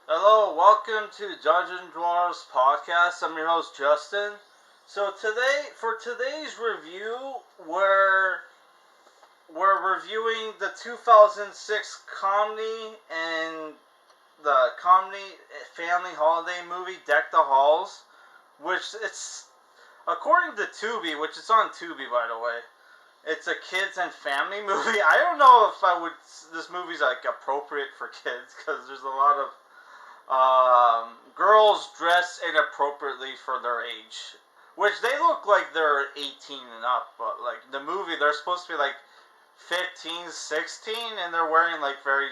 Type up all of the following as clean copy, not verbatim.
Hello, welcome to Dungeon Dwarves Podcast. I'm your host Justin. So for today's review, we're reviewing the 2006 comedy and the comedy family holiday movie Deck the Halls, which it's according to Tubi, which it's on Tubi by the way. It's a kids and family movie. I don't know if this movie's like appropriate for kids because there's a lot of girls dress inappropriately for their age, which they look like they're 18 and up, but like the movie, they're supposed to be like 15, 16, and they're wearing like very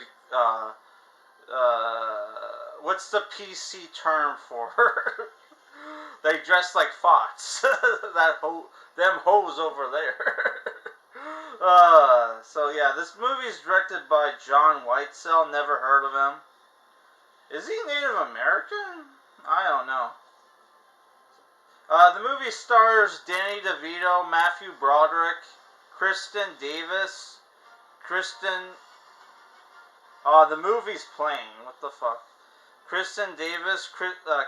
what's the PC term for? They dress like fox. Them hoes over there. So yeah, this movie is directed by John Whitesell. Never heard of him. Is he Native American? I don't know. The movie stars Danny DeVito, Matthew Broderick, Kristin Davis, Kristin. The movie's playing. What the fuck? Kristin Davis,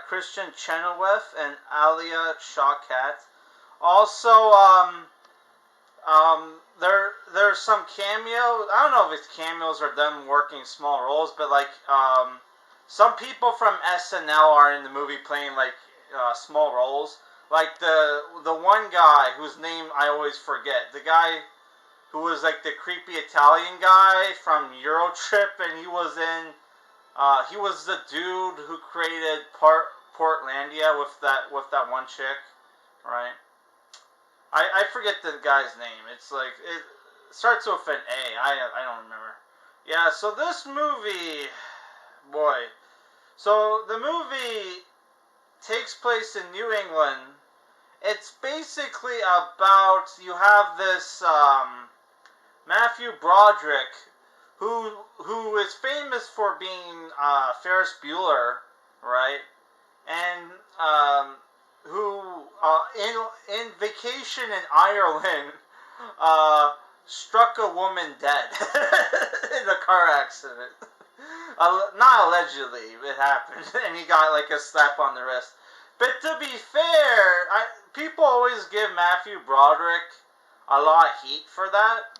Christian Chenoweth, and Alia Shawkat. Also, there's some cameo. I don't know if it's cameos or them working small roles, but like, some people from SNL are in the movie playing like small roles. Like the one guy whose name I always forget. The guy who was like the creepy Italian guy from Eurotrip, and he was in. He was the dude who created Portlandia with that one chick, right? I forget the guy's name. It's like it starts with an A. I don't remember. Yeah. So this movie, boy. So the movie takes place in New England. It's basically about you have this Matthew Broderick who is famous for being Ferris Bueller, right? And who in vacation in Ireland struck a woman dead in a car accident. Not allegedly, it happened, and he got like a slap on the wrist. But to be fair, people always give Matthew Broderick a lot of heat for that.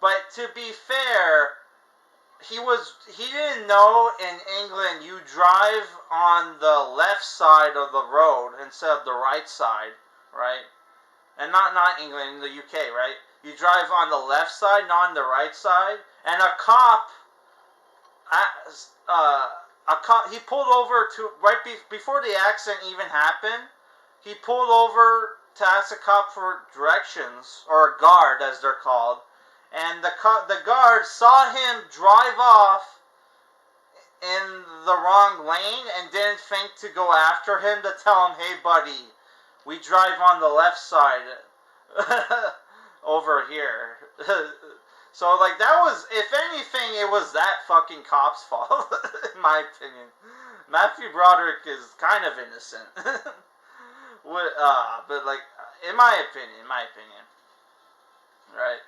But to be fair, he didn't know in England you drive on the left side of the road instead of the right side, right? And not England, in the UK, right? You drive on the left side, not on the right side. And a cop he pulled over to before the accident even happened. He pulled over to ask the cop for directions, or a guard as they're called, and the guard saw him drive off in the wrong lane and didn't think to go after him to tell him, "Hey, buddy, we drive on the left side over here." So, like, that was, if anything, it was that fucking cop's fault, in my opinion. Matthew Broderick is kind of innocent. But, like, in my opinion. Right.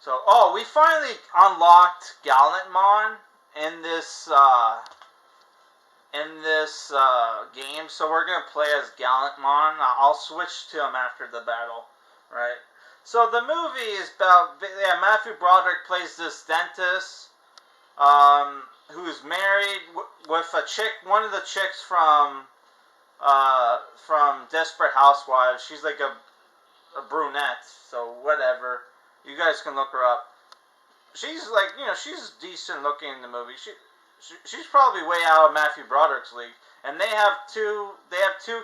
So, we finally unlocked Gallantmon in this, game. So, we're going to play as Gallantmon. I'll switch to him after the battle. Right. So the movie is about Matthew Broderick plays this dentist who's married with a chick, one of the chicks from Desperate Housewives. She's like a brunette, so whatever. You guys can look her up. She's like, she's decent looking in the movie. She's probably way out of Matthew Broderick's league. And they have two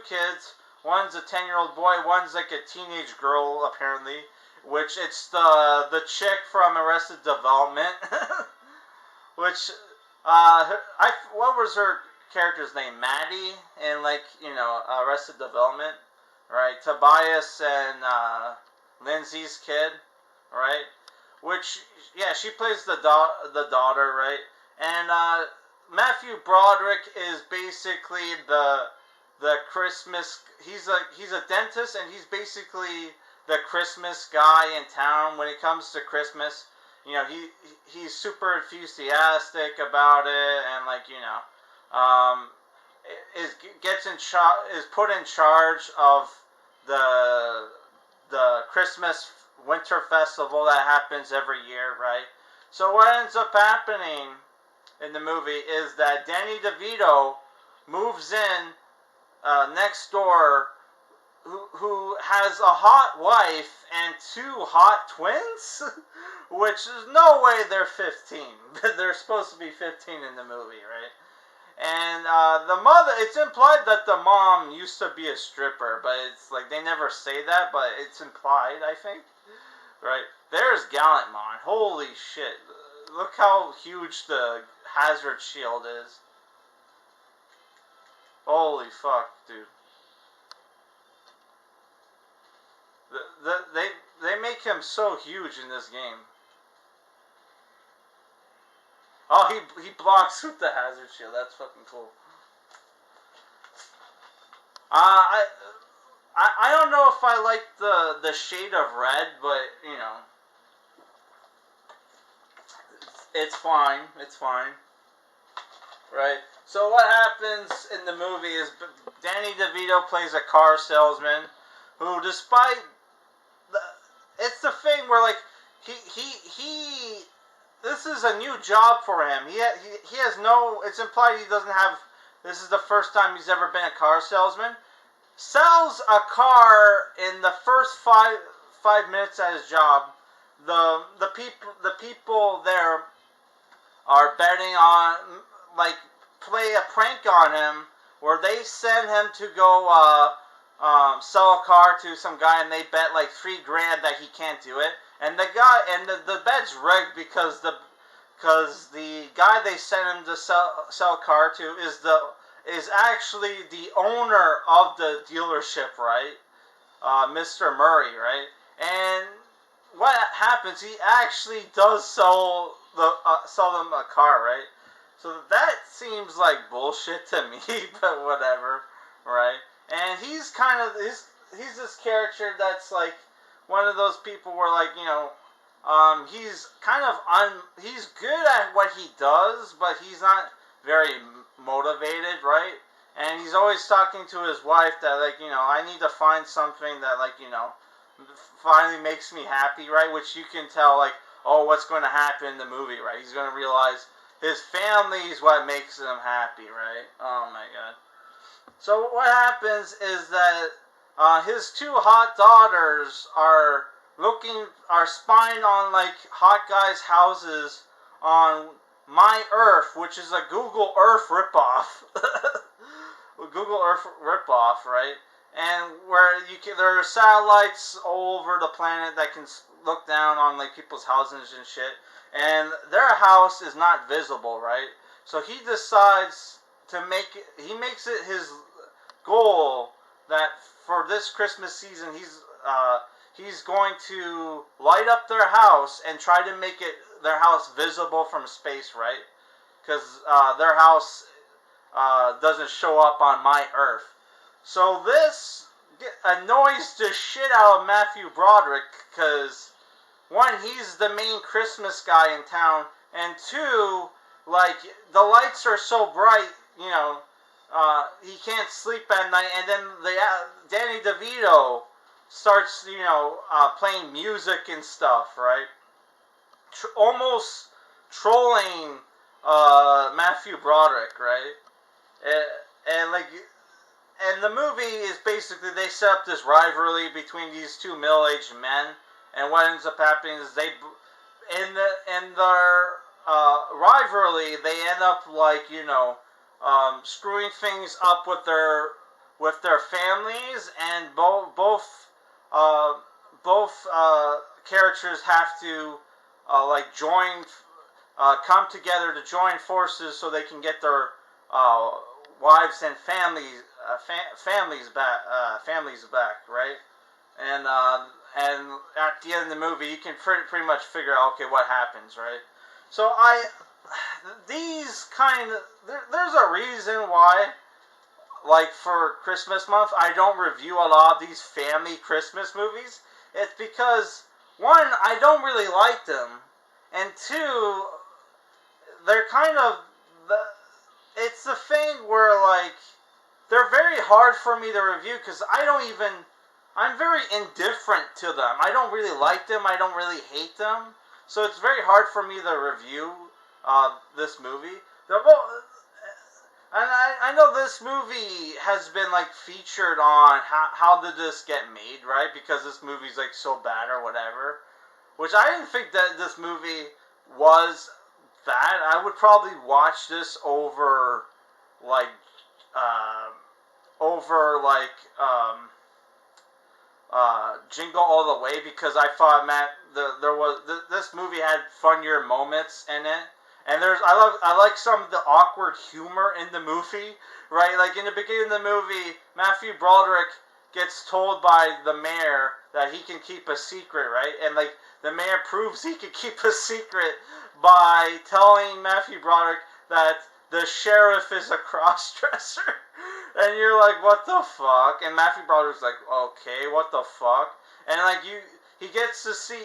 kids. One's a 10-year-old boy, one's like a teenage girl, apparently. Which, it's the chick from Arrested Development. Which, what was her character's name? Maddie in, like, Arrested Development. Right? Tobias and Lindsay's kid. Right? Which, yeah, she plays the daughter, right? And Matthew Broderick is basically the Christmas. He's a dentist, and he's basically the Christmas guy in town when it comes to Christmas. He's super enthusiastic about it, and like um, is put in charge of the Christmas Winter Festival that happens every year, right? So what ends up happening in the movie is that Danny DeVito moves in next door, who has a hot wife and 2 hot twins, which is no way they're 15. They're supposed to be 15 in the movie, right? And the mother, it's implied that the mom used to be a stripper, but it's like they never say that, but it's implied, I think. Right? There's Gallantmon. Holy shit. Look how huge the hazard shield is. Holy fuck, dude. They make him so huge in this game. Oh, he blocks with the hazard shield. That's fucking cool. I don't know if I like the shade of red, but you know, it's fine. It's fine. Right. So what happens in the movie is Danny DeVito plays a car salesman who, despite it's the thing where like he this is a new job for him. He has no. It's implied he doesn't have. This is the first time he's ever been a car salesman. Sells a car in the first five minutes at his job. The people there are betting on, like, play a prank on him where they send him to go sell a car to some guy, and they bet like $3,000 that he can't do it. And the bet's rigged because the guy they sent him to sell a car to is actually the owner of the dealership, right? Mr. Murray, right? And what happens? He actually does sell them a car, right? So that seems like bullshit to me, but whatever, right? And he's kind of he's this character that's like one of those people where, like, you know, he's kind of he's good at what he does, but he's not very motivated, right? And he's always talking to his wife that, like, you know, I need to find something that, like, you know, finally makes me happy, right? Which you can tell, like, oh, what's going to happen in the movie, right? He's going to realize his family is what makes him happy, right? Oh my god. So what happens is that his 2 hot daughters are spying on, like, hot guys' houses on My Earth, which is a Google Earth ripoff. Google Earth ripoff, right? And where there are satellites all over the planet that can look down on, like, people's houses and shit. And their house is not visible, right? So he decides to he makes it his goal that for this Christmas season he's going to light up their house and try to make their house visible from space, right? Because their house doesn't show up on My Earth. So this annoys the shit out of Matthew Broderick, because 1, he's the main Christmas guy in town, and 2, like, the lights are so bright, you know, he can't sleep at night, and then Danny DeVito starts, you know, playing music and stuff, right? Almost trolling Matthew Broderick, right? And the movie is basically, they set up this rivalry between these 2 middle-aged men, and what ends up happening is in their rivalry, they end up, like, you know, screwing things up with their families, and both characters have to like come together to join forces so they can get their wives and families back, right? And at the end of the movie, you can pretty much figure out, okay, what happens, right? So there's a reason why, like, for Christmas month, I don't review a lot of these family Christmas movies. It's because, 1, I don't really like them, and 2, they're kind of it's the thing where, like, they're very hard for me to review because I'm very indifferent to them. I don't really like them. I don't really hate them. So it's very hard for me to review this movie. And I know this movie has been, like, featured on how did this get made, right? Because this movie's, like, so bad or whatever. Which I didn't think that this movie was bad. I would probably watch this over, like, Jingle All the Way, because I thought, this movie had funnier moments in it. And I like some of the awkward humor in the movie, right? Like, in the beginning of the movie, Matthew Broderick gets told by the mayor that he can keep a secret, right? And, like, the mayor proves he can keep a secret by telling Matthew Broderick that the sheriff is a cross-dresser. And you're like, what the fuck? And Matthew Broderick's like, okay, what the fuck? And, like, he gets to see,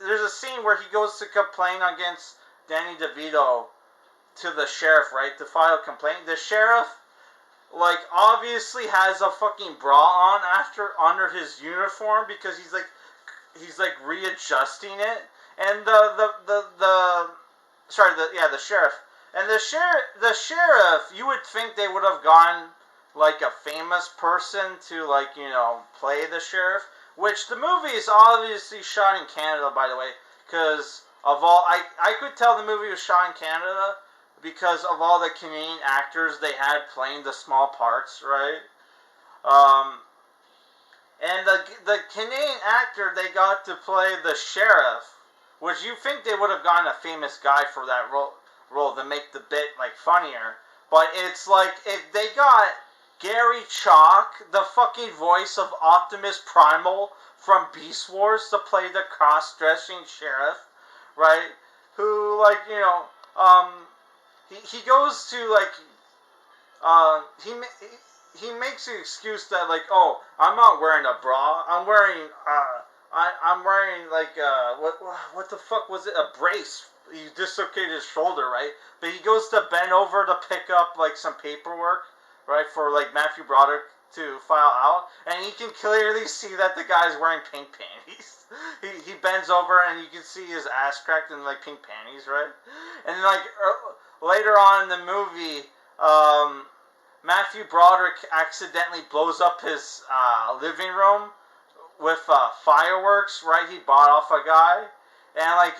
there's a scene where he goes to complain against Danny DeVito to the sheriff, right, to file a complaint. The sheriff, like, obviously has a fucking bra on under his uniform because he's readjusting it. And the sheriff. And the sheriff, you would think they would have gone, like, a famous person to, like, you know, play the sheriff. Which the movie is obviously shot in Canada, by the way, because of all, I could tell the movie was shot in Canada because of all the Canadian actors they had playing the small parts, right? And the Canadian actor they got to play the sheriff, which you think they would have gotten a famous guy for that role to make the bit, like, funnier. But it's like, they got Gary Chalk, the fucking voice of Optimus Primal from Beast Wars, to play the cross-dressing sheriff, right? Who, like, you know, he goes to, like, he makes the excuse that, like, oh, I'm not wearing a bra, I'm wearing, I'm wearing, like, what the fuck was it, a brace. He dislocated his shoulder, right? But he goes to bend over to pick up, like, some paperwork, right, for, like, Matthew Broderick to file out, and you can clearly see that the guy's wearing pink panties. He bends over, and you can see his ass cracked in, like, pink panties, right? And, like, later on in the movie, Matthew Broderick accidentally blows up his living room with fireworks, right? He bought off a guy, and, like,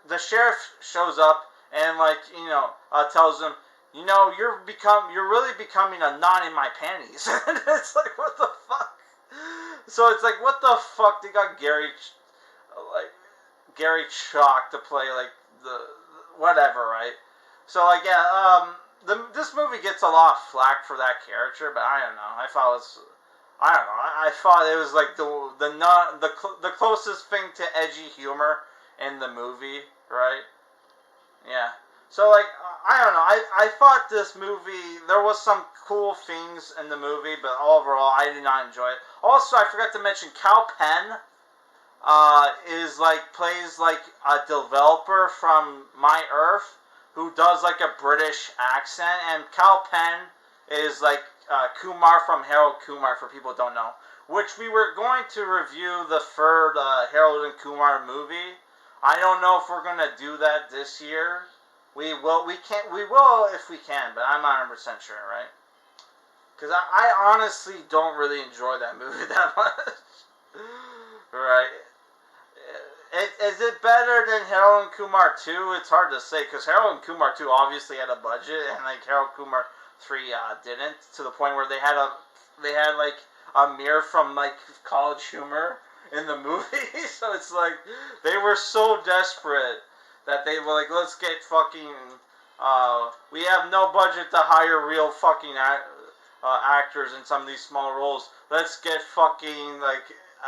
the sheriff shows up and, like, you know, tells him, you know, you're really becoming a knot in my panties. And it's like, what the fuck? So it's like, what the fuck? They got Gary Chalk to play, like, the whatever, right? So, like, yeah, this movie gets a lot of flack for that character, but I don't know. I thought it was like the closest thing to edgy humor in the movie, right? Yeah. So, like, I don't know. I thought this movie, there was some cool things in the movie, but overall, I did not enjoy it. Also, I forgot to mention, Cal Penn plays, like, a developer from My Earth who does, like, a British accent, and Cal Penn is, like, Kumar from Harold Kumar, for people who don't know, which we were going to review the third Harold and Kumar movie. I don't know if we're going to do that this year. We will if we can, but I'm not 100% sure, right? Because I honestly don't really enjoy that movie that much. Right? Is it better than Harold and Kumar 2? It's hard to say, because Harold and Kumar 2 obviously had a budget, and, like, Harold Kumar 3 didn't, to the point where they had like a mirror from, like, College Humor in the movie. So it's like they were so desperate that they were like, let's get fucking we have no budget to hire real fucking actors in some of these small roles. Let's get fucking, like,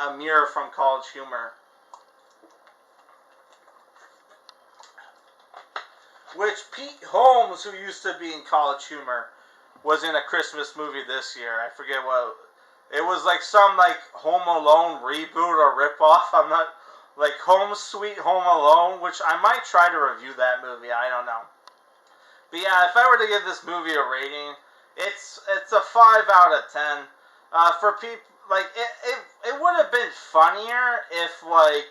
a mirror from College Humor. Which Pete Holmes, who used to be in College Humor, was in a Christmas movie this year. I forget what. It was like some, like, Home Alone reboot or ripoff. I'm not, like, Home Sweet Home Alone, which I might try to review that movie. I don't know. But yeah, if I were to give this movie a rating, it's a 5 out of 10. For people, like, it would have been funnier if, like,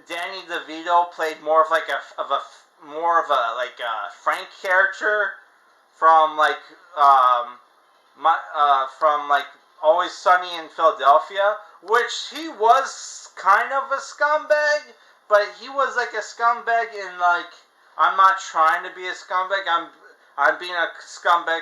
Danny DeVito played more of like a Frank character from like from like Always Sunny in Philadelphia, which he was kind of a scumbag, but he was like a scumbag in like, I'm not trying to be a scumbag. I'm being a scumbag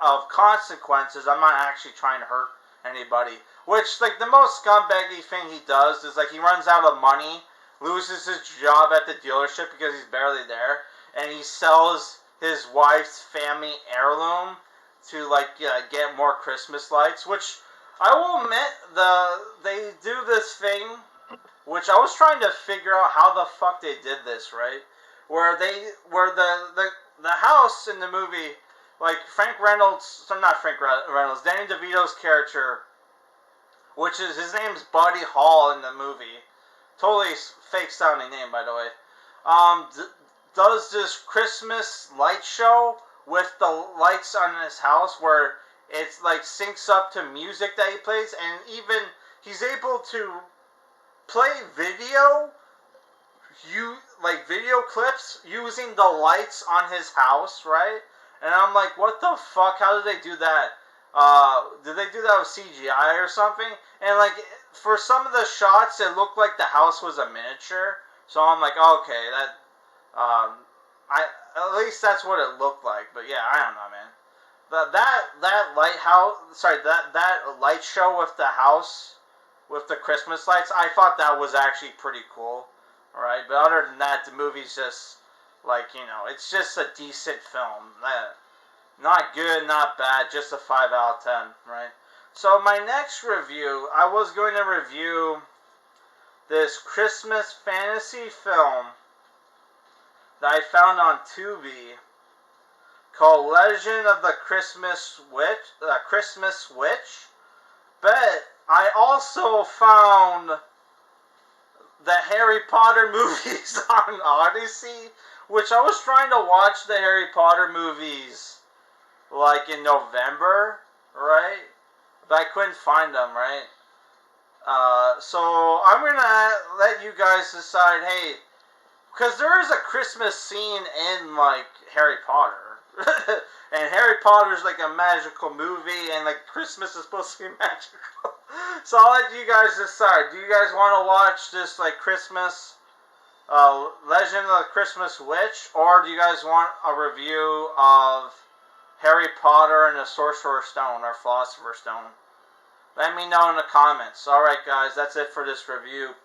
of consequences. I'm not actually trying to hurt anybody. Which, like, the most scumbaggy thing he does is, like, he runs out of money, loses his job at the dealership because he's barely there, and he sells his wife's family heirloom to, like, get more Christmas lights. Which, I will admit, they do this thing, which I was trying to figure out how the fuck they did this, right? Where the house in the movie, like Danny DeVito's character, which is, his name's Buddy Hall in the movie, totally fake sounding name, by the way, does this Christmas light show with the lights on his house, where it's like syncs up to music that he plays, and even he's able to play video clips using the lights on his house, right? And I'm like, what the fuck? How did they do that? Did they do that with CGI or something? And like, for some of the shots, it looked like the house was a miniature. So I'm like, okay, at least that's what it looked like. But yeah, I don't know, man. That light show with the house, with the Christmas lights, I thought that was actually pretty cool. Alright, but other than that, the movie's just, like, it's just a decent film. Not good, not bad, just a 5 out of 10, right? So my next review, I was going to review this Christmas fantasy film that I found on Tubi called Legend of the Christmas Witch. But I also found the Harry Potter movies on Odyssey, which I was trying to watch the Harry Potter movies like in November, right? But I couldn't find them, right? So I'm gonna let you guys decide, hey, because there is a Christmas scene in like Harry Potter, and Harry Potter's like a magical movie, and like Christmas is supposed to be magical. So I'll let you guys decide. Do you guys want to watch this like Christmas Legend of the Christmas Witch, or do you guys want a review of Harry Potter and the Sorcerer's Stone or Philosopher's Stone? Let me know in the comments. Alright guys, that's it for this review.